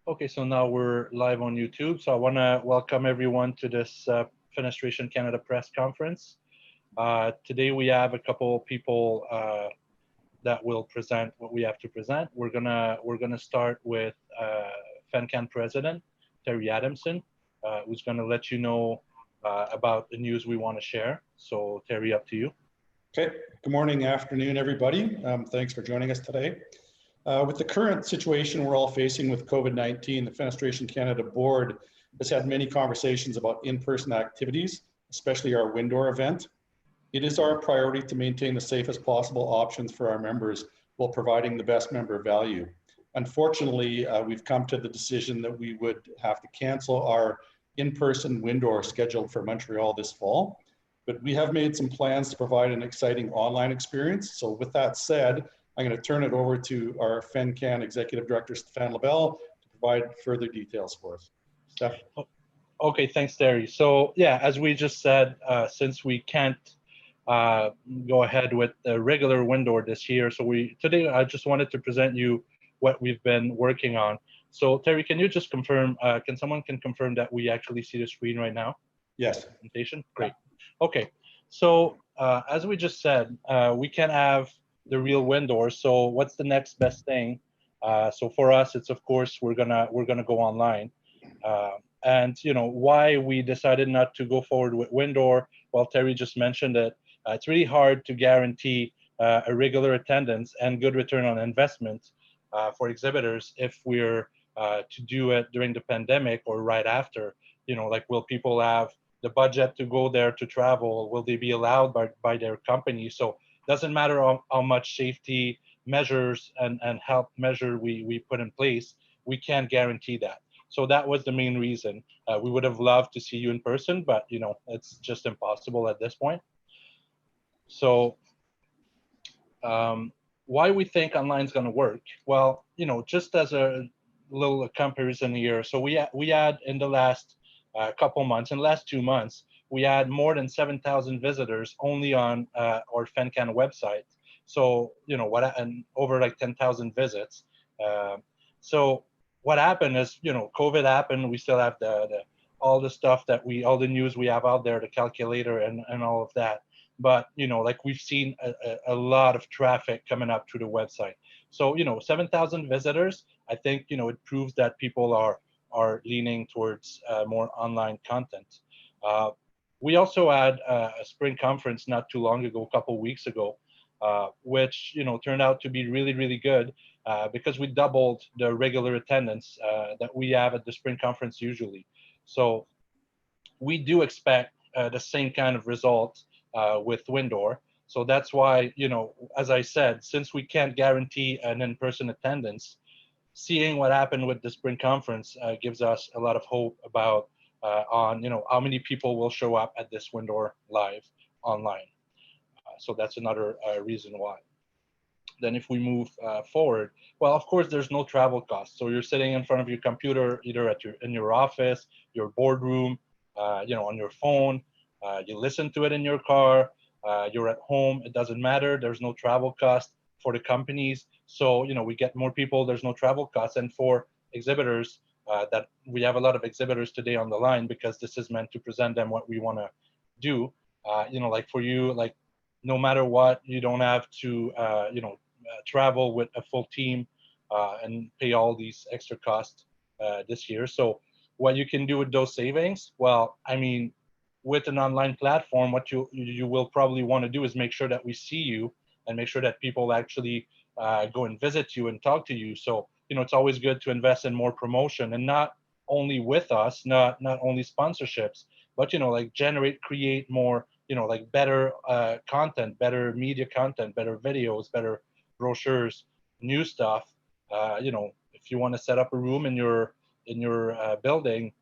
Okay, so now we're live on YouTube. So I want to welcome everyone to this Fenestration Canada press conference. Today we have a couple of people that will present what we have to present. We're gonna start with FenCan President Terry Adamson, who's gonna let you know about the news we want to share. So Terry, up to you. Okay, good morning, afternoon, everybody. Thanks for joining us today. With the current situation we're all facing with COVID-19, the Fenestration Canada Board has had many conversations about in-person activities, especially our WinDoor event. It is our priority to maintain the safest possible options for our members while providing the best member value. Unfortunately, we've come to the decision that we would have to cancel our in-person WinDoor scheduled for Montreal this fall. But we have made some plans to provide an exciting online experience. So with that said, I'm going to turn it over to our FenCan Executive Director, Stefan Labelle, to provide further details for us. Steph? Okay, thanks, Terry. So yeah, as we just said, since we can't go ahead with the regular WinDoor this year, so today I just wanted to present you what we've been working on. So Terry, can you just confirm, can someone confirm that we actually see the screen right now? Yes. Presentation? Great. Okay, so as we just said, we can have the real WinDoor. So what's the next best thing? So for us, it's of course we're gonna go online. And you know why we decided not to go forward with WinDoor. Well, Terry just mentioned it. It's really hard to guarantee a regular attendance and good return on investment for exhibitors if we're to do it during the pandemic or right after. You know, like, will people have the budget to go there to travel? Will they be allowed by their company? So doesn't matter how much safety measures and health measure we put in place, we can't guarantee that. So that was the main reason. We would have loved to see you in person, but you know, it's just impossible at this point. So why we think online is going to work? Well, you know, just as a little comparison here. So we had in the last couple months, in the last 2 months, we had more than 7,000 visitors only on our FenCan website. So, you know, and over like 10,000 visits. So what happened is, you know, COVID happened. We still have all the stuff all the news we have out there, the calculator and all of that. But, you know, like, we've seen a lot of traffic coming up to the website. So, you know, 7,000 visitors, I think, you know, it proves that people are leaning towards more online content. We also had a spring conference not too long ago, a couple of weeks ago, which, you know, turned out to be really, really good because we doubled the regular attendance that we have at the spring conference usually. So we do expect the same kind of result with WinDoor. So that's why, you know, as I said, since we can't guarantee an in-person attendance, seeing what happened with the spring conference gives us a lot of hope about on, you know, how many people will show up at this WinDoor live online. So that's another reason why. Then if we move forward, well, of course, there's no travel cost. So you're sitting in front of your computer, either in your office, your boardroom, you know, on your phone. You listen to it in your car. You're at home. It doesn't matter. There's no travel cost for the companies. So, you know, we get more people. There's no travel costs. And for exhibitors, that we have a lot of exhibitors today on the line because this is meant to present them what we want to do. You know, like, for you, like, no matter what, you don't have to, you know, travel with a full team and pay all these extra costs this year. So what you can do with those savings, well, I mean, with an online platform, what you will probably want to do is make sure that we see you and make sure that people actually go and visit you and talk to you. So, you know, it's always good to invest in more promotion, and not only with us, not only sponsorships, but, you know, like, create more, you know, like, better content, better media content, better videos, better brochures, new stuff. You know, if you want to set up a room in your building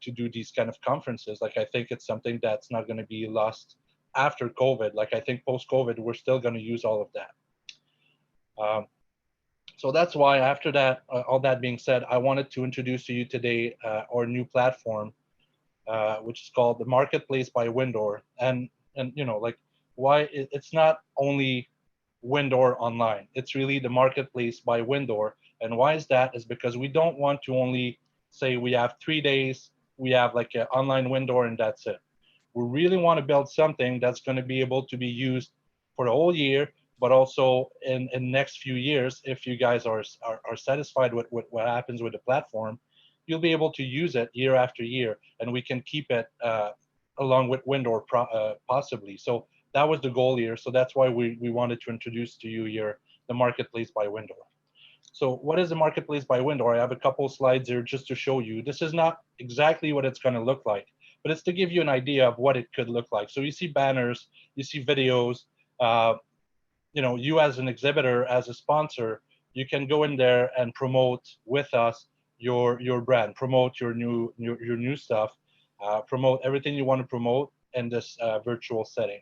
to do these kind of conferences, like, I think it's something that's not going to be lost after COVID. Like, I think post-COVID, we're still going to use all of that. So that's why, after that, all that being said, I wanted to introduce to you today our new platform, which is called the Marketplace by WinDoor. And you know, like, why it's not only WinDoor online. It's really the Marketplace by WinDoor, And why is that? Is because we don't want to only say we have 3 days, we have like an online WinDoor and that's it. We really want to build something that's going to be able to be used for the whole year, but also in next few years, if you guys are satisfied with what happens with the platform, you'll be able to use it year after year, and we can keep it along with WinDoor possibly. So that was the goal here. So that's why we wanted to introduce to you here the Marketplace by WinDoor. So what is the Marketplace by WinDoor? I have a couple slides here just to show you. This is not exactly what it's going to look like, but it's to give you an idea of what it could look like. So you see banners, you see videos. Uh, you as an exhibitor, as a sponsor, you can go in there and promote with us your brand, promote your new stuff, promote everything you want to promote in this virtual setting.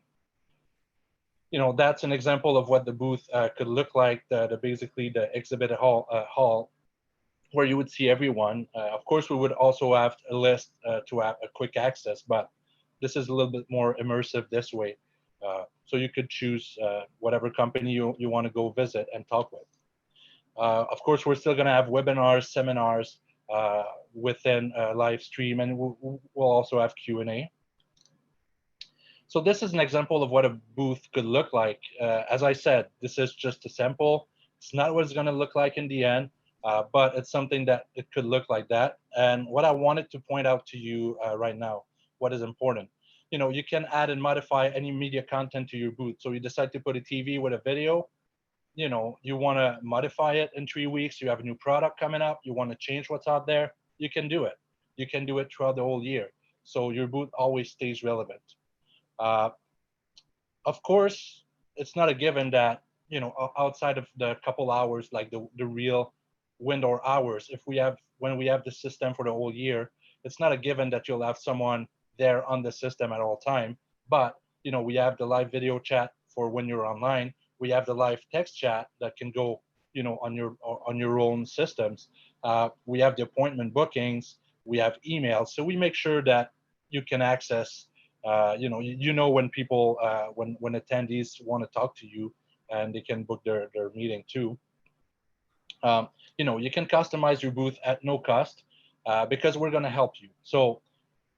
That's an example of what the booth could look like. Basically the exhibit hall where you would see everyone. Of course, we would also have a list to have a quick access, but this is a little bit more immersive this way. So you could choose whatever company you want to go visit and talk with. Of course, we're still going to have webinars, seminars within live stream, and we'll also have Q&A. So this is an example of what a booth could look like. As I said, this is just a sample. It's not what it's going to look like in the end, but it's something that it could look like that. And what I wanted to point out to you right now, what is important, you can add and modify any media content to your booth. So you decide to put a TV with a video, you want to modify it in 3 weeks, you have a new product coming up, you want to change what's out there, you can do it. You can do it throughout the whole year. So your booth always stays relevant. Uh, of course, it's not a given that, outside of the couple hours, like the real WinDoor hours, when we have the system for the whole year, it's not a given that you'll have someone there on the system at all time. But, we have the live video chat for when you're online. We have the live text chat that can go, on your own systems. We have the appointment bookings. We have emails. So we make sure that you can access when people when attendees want to talk to you, and they can book their meeting too. You can customize your booth at no cost because we're going to help you. So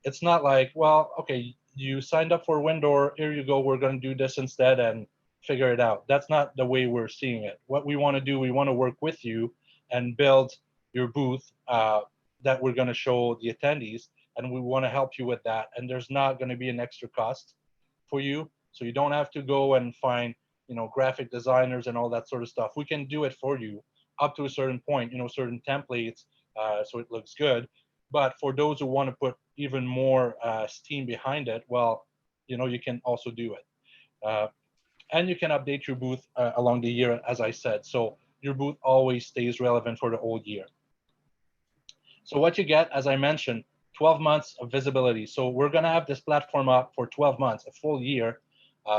it's not like, well, okay, you signed up for WinDoor, here you go, we're going to do this instead and figure it out. That's not the way we're seeing it. What we want to do, we want to work with you and build your booth that we're going to show the attendees, and we want to help you with that. And there's not going to be an extra cost for you, so you don't have to go and find graphic designers and all that sort of stuff. We can do it for you up to a certain point, certain templates, so it looks good. But for those who want to put even more steam behind it, well, you can also do it. And you can update your booth along the year, as I said. So your booth always stays relevant for the whole year. So what you get, as I mentioned, 12 months of visibility. So we're going to have this platform up for 12 months, a full year,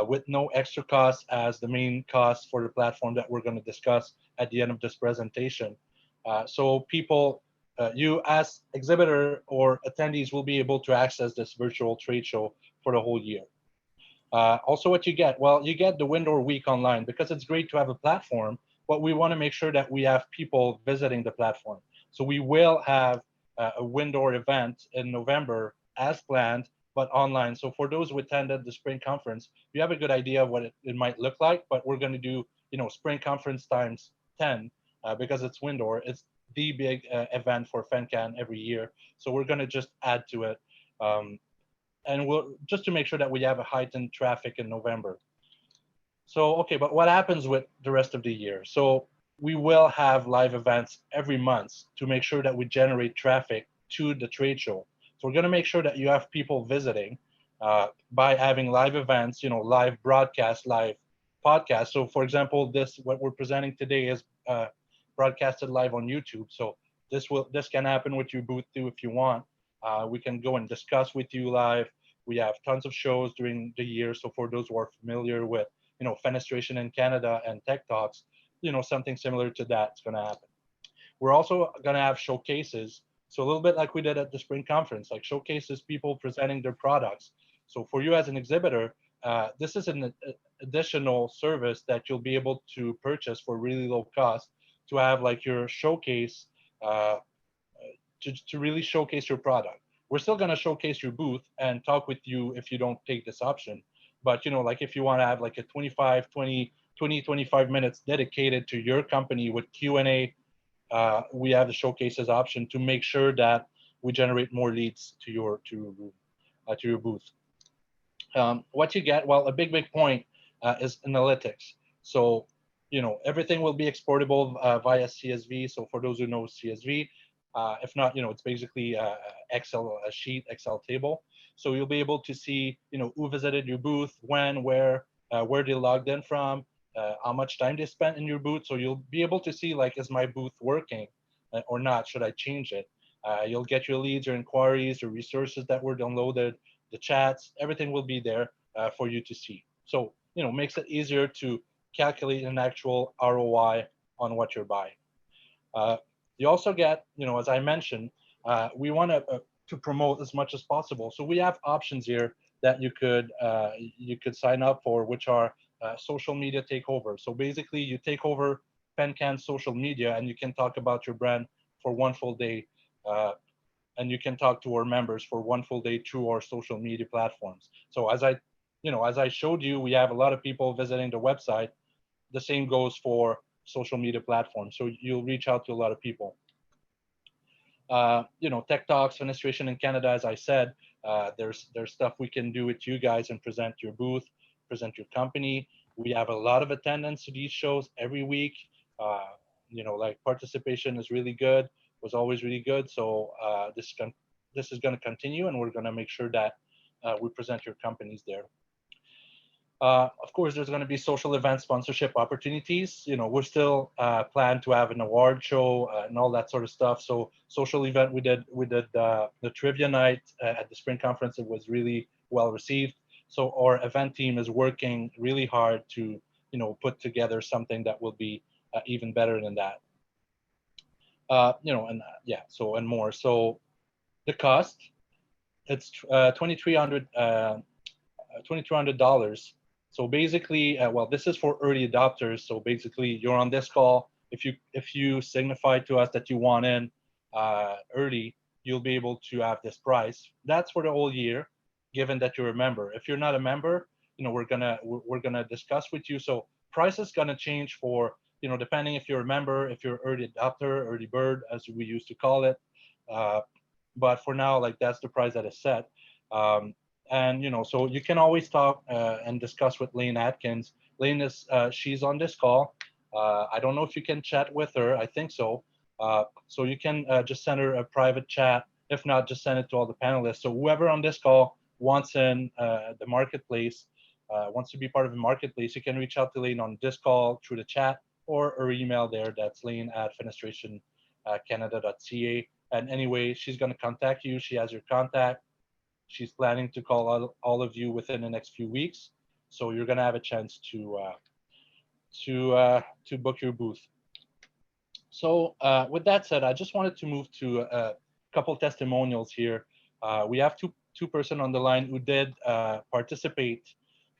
with no extra costs as the main cost for the platform that we're going to discuss at the end of this presentation. So people, you as exhibitor or attendees will be able to access this virtual trade show for the whole year. Also what you get, well, you get the WinDoor week online because it's great to have a platform, but we want to make sure that we have people visiting the platform. So we will have a WinDoor event in November as planned, but online. So for those who attended the spring conference, you have a good idea of what it might look like, but we're going to do, spring conference times 10 because it's WinDoor. It's the big event for FenCan every year. So we're going to just add to it. And we'll just to make sure that we have a heightened traffic in November. So, okay, but what happens with the rest of the year? So we will have live events every month to make sure that we generate traffic to the trade show. So we're going to make sure that you have people visiting by having live events, live broadcasts, live podcasts. So for example, what we're presenting today is broadcasted live on YouTube. So this can happen with your booth too if you want. We can go and discuss with you live. We have tons of shows during the year. So for those who are familiar with, Fenestration in Canada and Tech Talks, something similar to that's going to happen. We're also going to have showcases. So a little bit like we did at the spring conference, like showcases, people presenting their products. So for you as an exhibitor, this is an additional service that you'll be able to purchase for really low cost to have like your showcase, uh, to really showcase your product. We're still going to showcase your booth and talk with you if you don't take this option. But, like if you want to have like a 25 minutes dedicated to your company with Q&A, we have the showcases option to make sure that we generate more leads to your booth. What you get, well, a big point is analytics. So, everything will be exportable via CSV. So for those who know CSV, if not, it's basically a sheet, Excel table. So you'll be able to see, who visited your booth, when, where they logged in from, how much time they spent in your booth. So you'll be able to see, like, is my booth working or not? Should I change it? You'll get your leads or inquiries or resources that were downloaded, the chats, everything will be there for you to see. So, makes it easier to calculate an actual ROI on what you're buying. You also get, as I mentioned, we want to promote as much as possible. So we have options here that you could sign up for, which are social media takeover. So basically, you take over PenCan's social media, and you can talk about your brand for one full day, and you can talk to our members for one full day through our social media platforms. So as I showed you, we have a lot of people visiting the website. The same goes for social media platforms. So you'll reach out to a lot of people. Tech Talks, Fenestration in Canada, as I said, there's stuff we can do with you guys and present your booth, present your company. We have a lot of attendance to these shows every week. Like participation is really good, was always really good. So this is going to continue, and we're going to make sure that we present your companies there. Of course, there's going to be social event sponsorship opportunities. We're still plan to have an award show and all that sort of stuff. So social event, we did the trivia night at the spring conference. It was really well received. So our event team is working really hard to put together something that will be even better than that. And more. So the cost, it's $2,300. So basically, this is for early adopters. So basically, you're on this call. If you signify to us that you want in early, you'll be able to have this price. That's for the whole year, given that you're a member. If you're not a member, we're gonna discuss with you. So price is gonna change for depending if you're a member, if you're early adopter, early bird, as we used to call it. But for now, like, that's the price that is set. And so you can always talk and discuss with Lane Atkins. Lane is she's on this call. I don't know if you can chat with her. I think so. So you can just send her a private chat. If not, just send it to all the panelists. So whoever on this call wants in the marketplace, wants to be part of the marketplace, you can reach out to Lane on this call through the chat or her email there. That's lane@fenestrationcanada.ca. And anyway, she's going to contact you. She has your contact. She's planning to call all of you within the next few weeks, so you're gonna have a chance to book your booth. So with that said, I just wanted to move to a couple testimonials here. We have two person on the line who did participate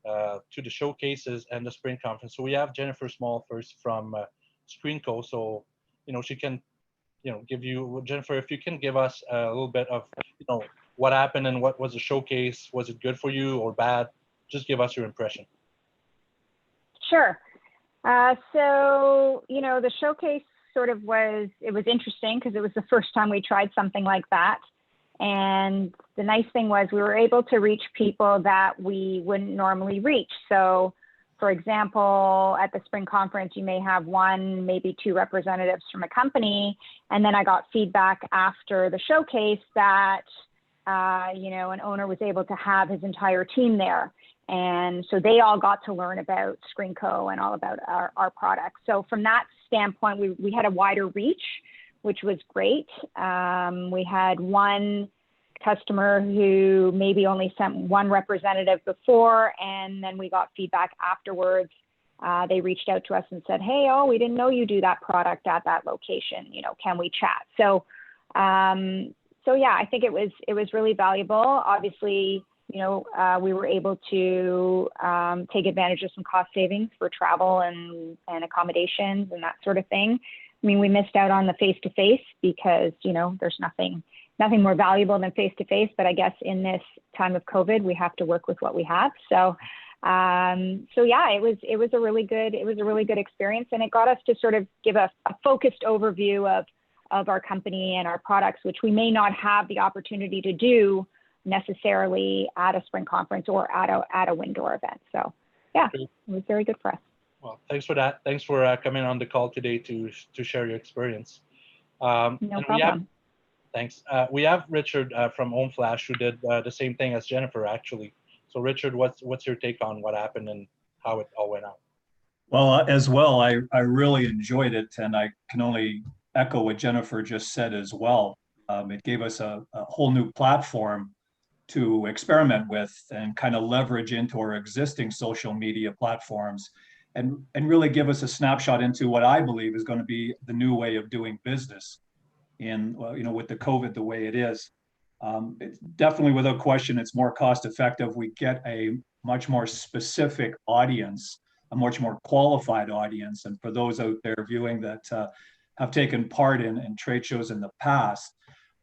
to the showcases and the spring conference. So we have Jennifer Small first from Screenco. So she can give you, Jennifer, if you can give us a little bit of what happened and what was the showcase. Was it good for you or bad? Just give us your impression. Sure. So, the showcase was interesting because it was the first time we tried something like that. And the nice thing was we were able to reach people that we wouldn't normally reach. So, for example, at the spring conference, you may have one, maybe two representatives from a company. And then I got feedback after the showcase that an owner was able to have his entire team there. And so they all got to learn about Screenco and all about our products. So from that standpoint, we had a wider reach, which was great. We had one customer who maybe only sent one representative before, and then we got feedback afterwards. They reached out to us and said, hey, we didn't know you do that product at that location. Can we chat? So yeah, I think it was really valuable. Obviously, we were able to take advantage of some cost savings for travel and accommodations and that sort of thing. I mean, we missed out on the face-to-face because, you know, there's nothing more valuable than face-to-face, but I guess in this time of COVID, we have to work with what we have. So yeah, it was a really good experience, and it got us to sort of give a focused overview of our company and our products, which we may not have the opportunity to do necessarily at a spring conference or at a WinDoor event. So yeah, it was very good for us. Well, thanks for that. Thanks for coming on the call today to share your experience. No problem. Thanks. We have Richard from Home Flash, who did the same thing as Jennifer, actually. So Richard, what's your take on what happened and how it all went out? Well, as well, I really enjoyed it, and I can only echo what Jennifer just said as well. It gave us a whole new platform to experiment with and kind of leverage into our existing social media platforms, and really give us a snapshot into what I believe is going to be the new way of doing business in, you know, with the COVID the way it is. It's definitely, without question, it's more cost effective. We get a much more specific audience, a much more qualified audience. And for those out there viewing that have taken part in trade shows in the past,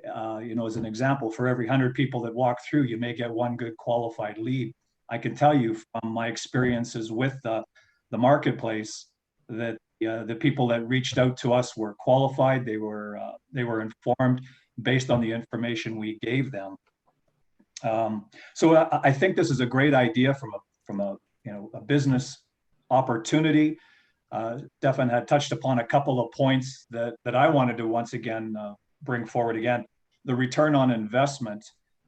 you know, as an example, for every 100 people that walk through, you may get one good qualified lead. I can tell you from my experiences with the marketplace that the people that reached out to us were qualified. They were informed based on the information we gave them. So I think this is a great idea from a you know, a business opportunity. Stefan had touched upon a couple of points that I wanted to once again bring forward again. The return on investment,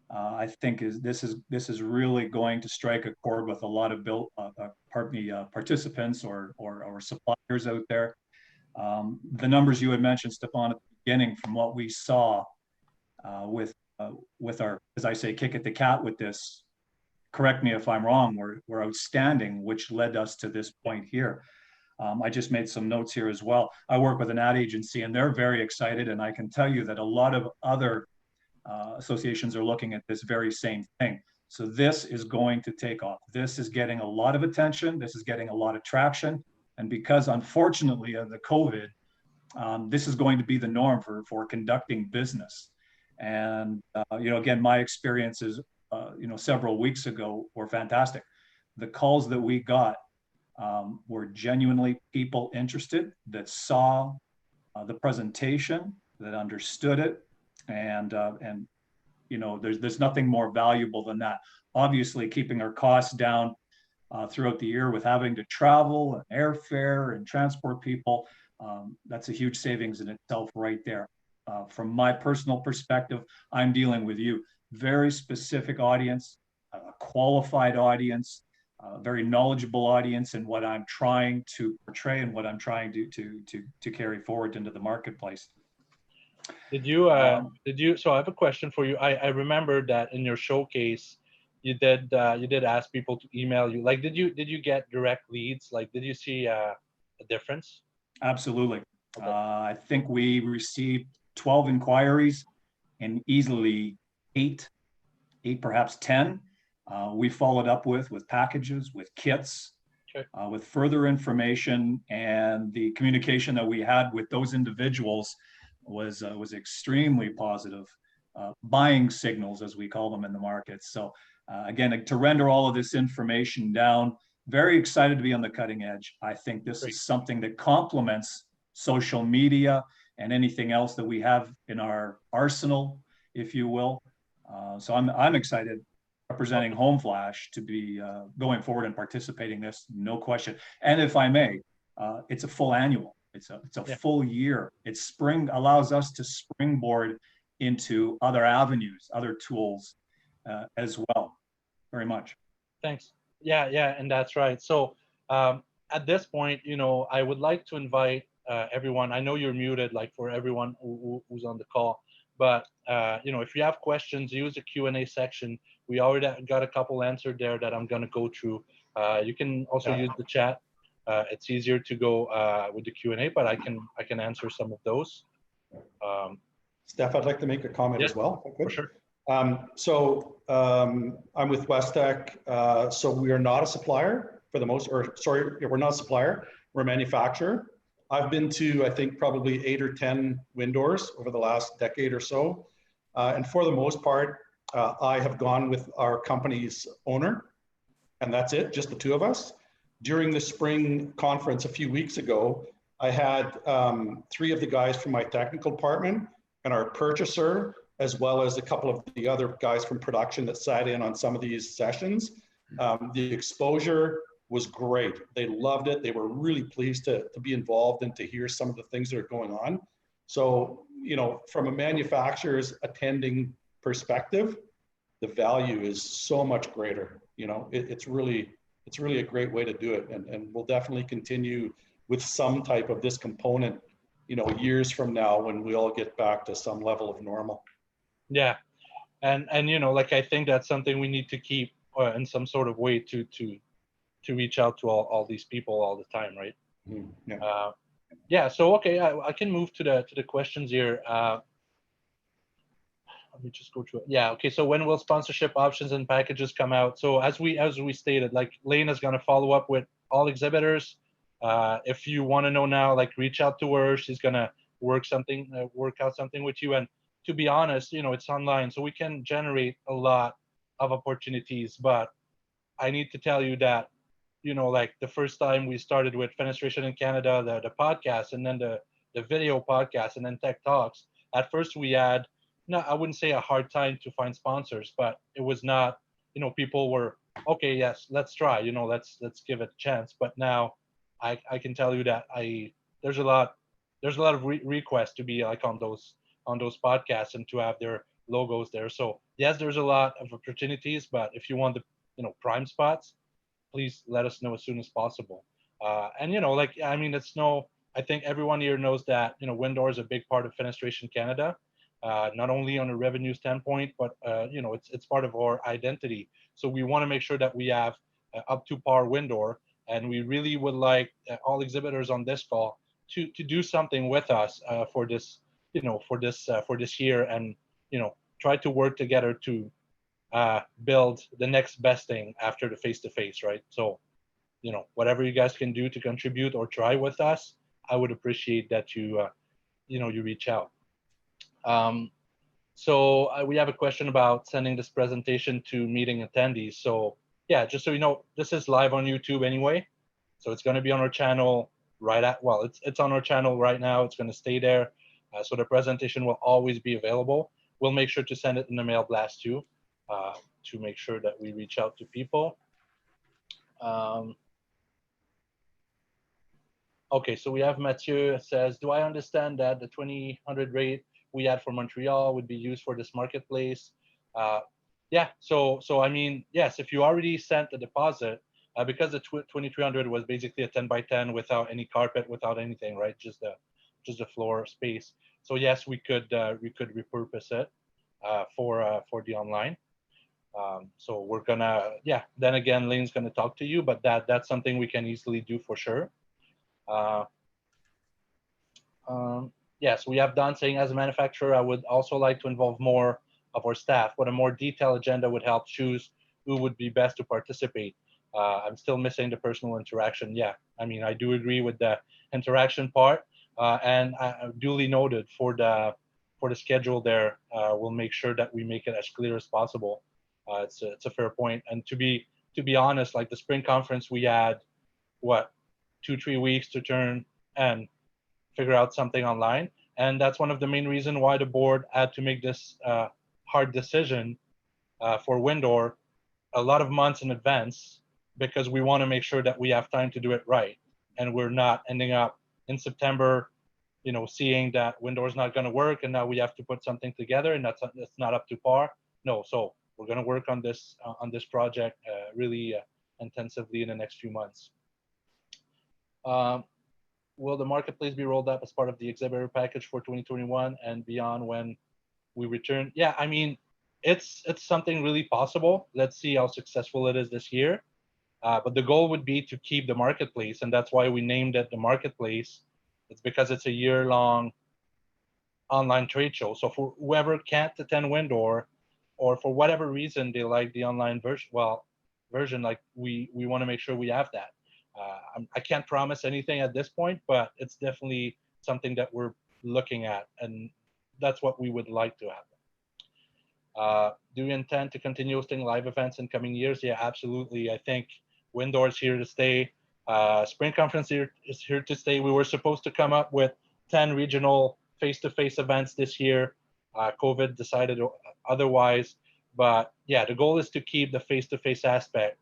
I think this is really going to strike a chord with a lot of participants or suppliers out there. The numbers you had mentioned, Stefan, at the beginning, from what we saw with our, as I say, kick at the cat with this, correct me if I'm wrong, were outstanding, which led us to this point here. I just made some notes here as well. I work with an ad agency, and they're very excited, and I can tell you that a lot of other associations are looking at this very same thing. So this is going to take off. This is getting a lot of attention. This is getting a lot of traction. And because, unfortunately, of the COVID, this is going to be the norm for conducting business. And, you know, again, my experiences, you know, several weeks ago were fantastic. The calls that we got were genuinely people interested that saw the presentation, that understood it, and you know, there's nothing more valuable than that. Obviously, keeping our costs down throughout the year with having to travel and airfare and transport people, that's a huge savings in itself right there. From my personal perspective, I'm dealing with you, very specific audience, a qualified audience, a very knowledgeable audience in what I'm trying to portray and what I'm trying to carry forward into the marketplace. Did you, so I have a question for you. I remember that in your showcase, you did ask people to email you. Like, did you get direct leads? Like, did you see a difference? Absolutely. Okay. I think we received 12 inquiries and easily eight, perhaps 10. We followed up with packages, with kits, okay, with further information, and the communication that we had with those individuals was extremely positive, buying signals, as we call them in the market. So again, to render all of this information down, very excited to be on the cutting edge. I think this is something that complements social media and anything else that we have in our arsenal, if you will. So I'm excited, representing Home Flash, to be going forward and participating in this, no question. And if I may, it's a full annual. It's a full year. It's allows us to springboard into other avenues, other tools as well. Very much. Thanks. Yeah, and that's right. So at this point, you know, I would like to invite everyone. I know you're muted, like for everyone who's on the call, but you know, if you have questions, use the Q&A section. We already got a couple answered there that I'm going to go through. You can also use the chat. It's easier to go with the Q&A, but I can answer some of those. Steph, I'd like to make a comment as well. For sure. I'm with Westech. So we are not a supplier for the most, or sorry, we're not a supplier. We're a manufacturer. I've been to, I think, probably 8 or 10 WinDoors over the last decade or so. And for the most part, I have gone with our company's owner, and that's it, just the two of us. During the spring conference a few weeks ago, I had 3 of the guys from my technical department and our purchaser, as well as a couple of the other guys from production that sat in on some of these sessions. The exposure was great. They loved it. They were really pleased to be involved and to hear some of the things that are going on. So, you know, from a manufacturer's attending perspective, the value is so much greater. You know, it's really a great way to do it. And we'll definitely continue with some type of this component, you know, years from now when we all get back to some level of normal. Yeah. And you know, like, I think that's something we need to keep in some sort of way to reach out to all these people all the time, right? Yeah. Yeah. So okay, I can move to the questions here. Let me just go through it. Yeah. Okay. So when will sponsorship options and packages come out? So as we stated, like, Lane is gonna follow up with all exhibitors. If you want to know now, like, reach out to her. She's gonna work out something with you. And to be honest, you know, it's online, so we can generate a lot of opportunities. But I need to tell you that, you know, like, the first time we started with Fenestration in Canada, the podcast, and then the video podcast, and then Tech Talks, at first we had, no, I wouldn't say a hard time to find sponsors, but it was not, you know, people were, okay, yes, let's try, you know, let's give it a chance. But now I can tell you that there's a lot of requests to be, like, on those podcasts and to have their logos there. So yes, there's a lot of opportunities, but if you want the, you know, prime spots, please let us know as soon as possible. And, you know, like, I mean, I think everyone here knows that, you know, WinDoor is a big part of Fenestration Canada, not only on a revenue standpoint, but, you know, it's part of our identity. So we want to make sure that we have up to par WinDoor, and we really would like all exhibitors on this call to do something with us for this, you know, for this year, and, you know, try to work together to build the next best thing after the face-to-face, right? So, you know, whatever you guys can do to contribute or try with us, I would appreciate that you reach out. So we have a question about sending this presentation to meeting attendees. So yeah, just so you know, this is live on YouTube anyway, so it's going to be on our channel it's on our channel right now. It's going to stay there, so the presentation will always be available. We'll make sure to send it in the mail blast too, to make sure that we reach out to people. Okay, so we have Mathieu says, do I understand that the 2000 rate we had for Montreal would be used for this marketplace? Yeah, so I mean, yes, if you already sent the deposit, because the 2300 was basically a 10 by 10 without any carpet, without anything, right? Just the floor space. So yes, we could repurpose it for the online. So we're gonna, yeah, then again, Lane's gonna talk to you, but that's something we can easily do for sure. Yes, we have Don saying, as a manufacturer, I would also like to involve more of our staff, but a more detailed agenda would help choose who would be best to participate. I'm still missing the personal interaction. Yeah, I mean, I do agree with the interaction part, and I duly noted for the schedule there. We'll make sure that we make it as clear as possible. It's a fair point. And to be honest, like, the spring conference, we had what, 2-3 weeks to turn and figure out something online, and that's one of the main reasons why the board had to make this hard decision for WinDoor a lot of months in advance, because we want to make sure that we have time to do it right, and we're not ending up in September, you know, seeing that WinDoor is not going to work, and now we have to put something together, and that's not up to par. No, so we're going to work on this project really intensively in the next few months. Will the marketplace be rolled up as part of the exhibitor package for 2021 and beyond when we return? Yeah, I mean, it's something really possible. Let's see how successful it is this year. But the goal would be to keep the marketplace, and that's why we named it the marketplace. It's because it's a year-long online trade show. So for whoever can't attend WinDoor, or for whatever reason they like the online version, like, we want to make sure we have that. I can't promise anything at this point, but it's definitely something that we're looking at, and that's what we would like to happen. Do you intend to continue hosting live events in coming years? Yeah, absolutely. I think WinDoor is here to stay. Spring Conference is here to stay. We were supposed to come up with 10 regional face-to-face events this year. COVID decided otherwise. But yeah, the goal is to keep the face-to-face aspect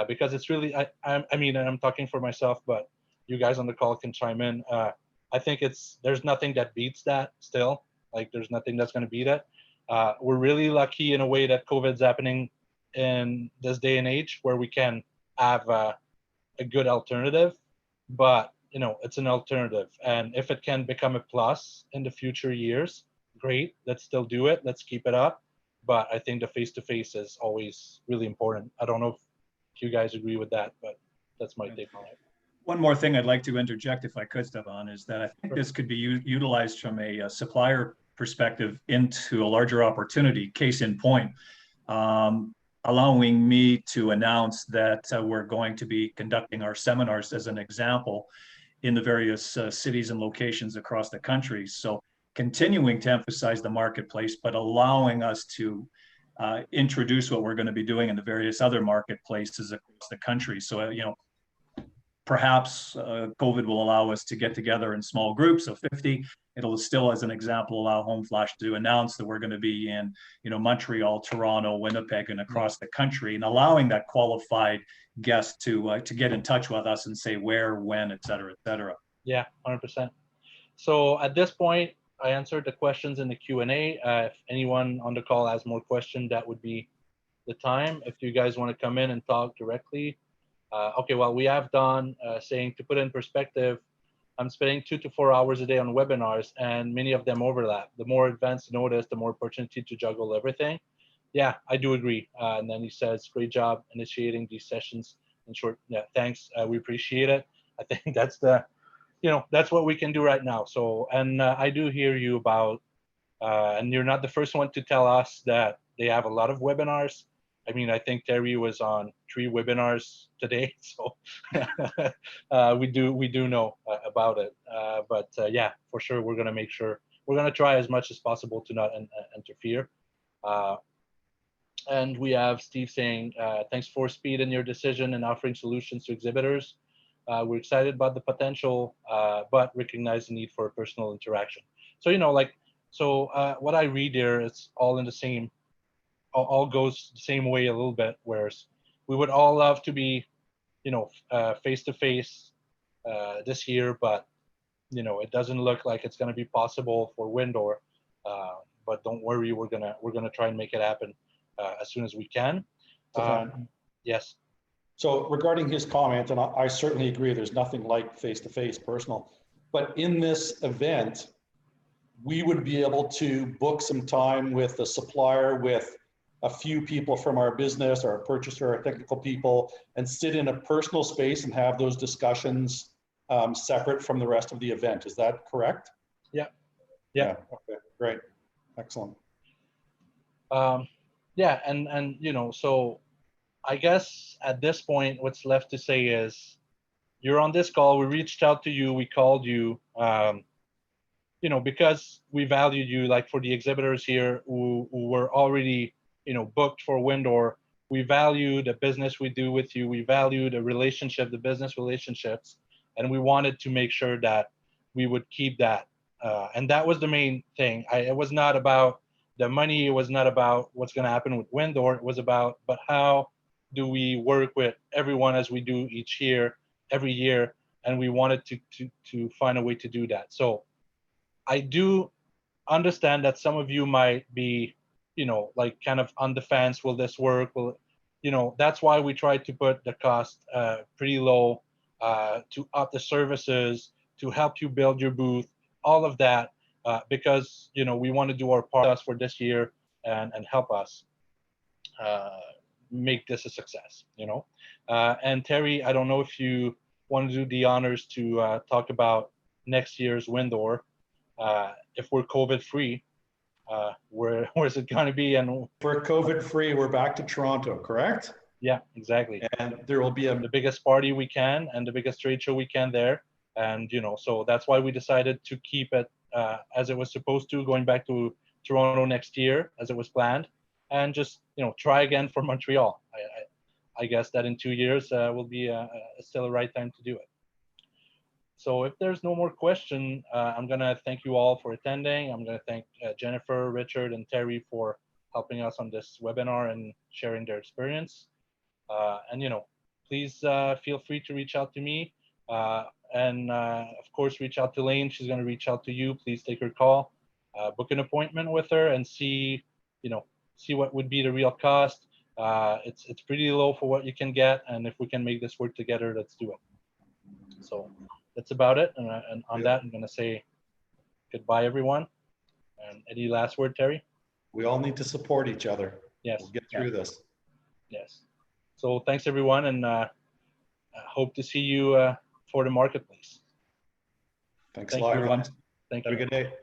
because it's really, I mean, and I'm talking for myself, but you guys on the call can chime in. I think there's nothing that beats that still. Like there's nothing that's going to beat it. We're really lucky in a way that COVID's happening in this day and age where we can have a good alternative, but you know, it's an alternative. And if it can become a plus in the future years, great, let's still do it. Let's keep it up. But I think the face-to-face is always really important. I don't know if you guys agree with that, but that's my take on it. One more thing I'd like to interject, if I could, Stefan, is that I think this could be utilized from a supplier perspective into a larger opportunity. Case in point, allowing me to announce that we're going to be conducting our seminars, as an example, in the various cities and locations across the country. So continuing to emphasize the marketplace, but allowing us to introduce what we're going to be doing in the various other marketplaces across the country. So, you know, perhaps COVID will allow us to get together in small groups of 50. It'll still, as an example, allow Home Flash to announce that we're going to be in, you know, Montreal, Toronto, Winnipeg, and across the country, and allowing that qualified guest to get in touch with us and say where, when, et cetera, et cetera. Yeah, 100%. So at this point, I answered the questions in the Q&A. If anyone on the call has more questions, that would be the time. If you guys want to come in and talk directly. Okay, well, we have Don saying, to put in perspective, I'm spending 2 to 4 hours a day on webinars, and many of them overlap. The more advanced notice, the more opportunity to juggle everything. Yeah, I do agree. And then he says, great job initiating these sessions. In short, yeah, thanks. We appreciate it. I think that's that's what we can do right now. So, and I do hear you about, and you're not the first one to tell us that they have a lot of webinars. I mean, I think Terry was on 3 webinars today, so we do know about it. But yeah, for sure, we're gonna make sure we're gonna try as much as possible to not interfere. And we have Steve saying, thanks for speed in your decision and offering solutions to exhibitors. We're excited about the potential, but recognize the need for personal interaction. So, you know, like, so what I read there is all in the same, all goes the same way a little bit, whereas we would all love to be, you know, face-to-face this year, but, you know, it doesn't look like it's going to be possible for WinDoor. But don't worry, we're gonna try and make it happen as soon as we can. Yes. So regarding his comment, and I certainly agree, there's nothing like face-to-face personal, but in this event, we would be able to book some time with a supplier, with a few people from our business, our purchaser, our technical people, and sit in a personal space and have those discussions separate from the rest of the event. Is that correct? Yeah. Okay, great. Excellent. Yeah, and you know, so I guess at this point, what's left to say is, you're on this call. We reached out to you. We called you. You know, because we value you. Like for the exhibitors here who were already, you know, booked for WinDoor, we value the business we do with you. We value the relationship, the business relationships, and we wanted to make sure that we would keep that. And that was the main thing. It was not about the money. It was not about what's going to happen with WinDoor. It was about, but how do we work with everyone as we do each year, every year, and we wanted to find a way to do that. So I do understand that some of you might be, you know, like kind of on the fence. Will this work? Will, you know, that's why we tried to put the cost pretty low, to up the services, to help you build your booth, all of that, because, you know, we want to do our part for this year and help us make this a success, you know. And Terry, I don't know if you want to do the honors to talk about next year's WinDoor. If we're COVID free, where's it going to be? And if we're COVID free, we're back to Toronto, correct? Yeah, exactly. And there will be a The biggest party we can and the biggest trade show we can there. And, so that's why we decided to keep it as it was supposed to, going back to Toronto next year as it was planned, and just, try again for Montreal. I guess that in 2 years will be still a right time to do it. So if there's no more question, I'm going to thank you all for attending. I'm going to thank Jennifer, Richard, and Terry for helping us on this webinar and sharing their experience. And, please feel free to reach out to me. And of course, reach out to Lane. She's going to reach out to you. Please take her call, book an appointment with her and see what would be the real cost. It's pretty low for what you can get. And if we can make this work together, let's do it. So that's about it. And on that, I'm going to say goodbye, everyone. And any last word, Terry? We all need to support each other. Yes. We'll get through this. Yes. So thanks, everyone, and hope to see you for the marketplace. Thanks Thank a lot. you, everyone. Thank Have you. a good day.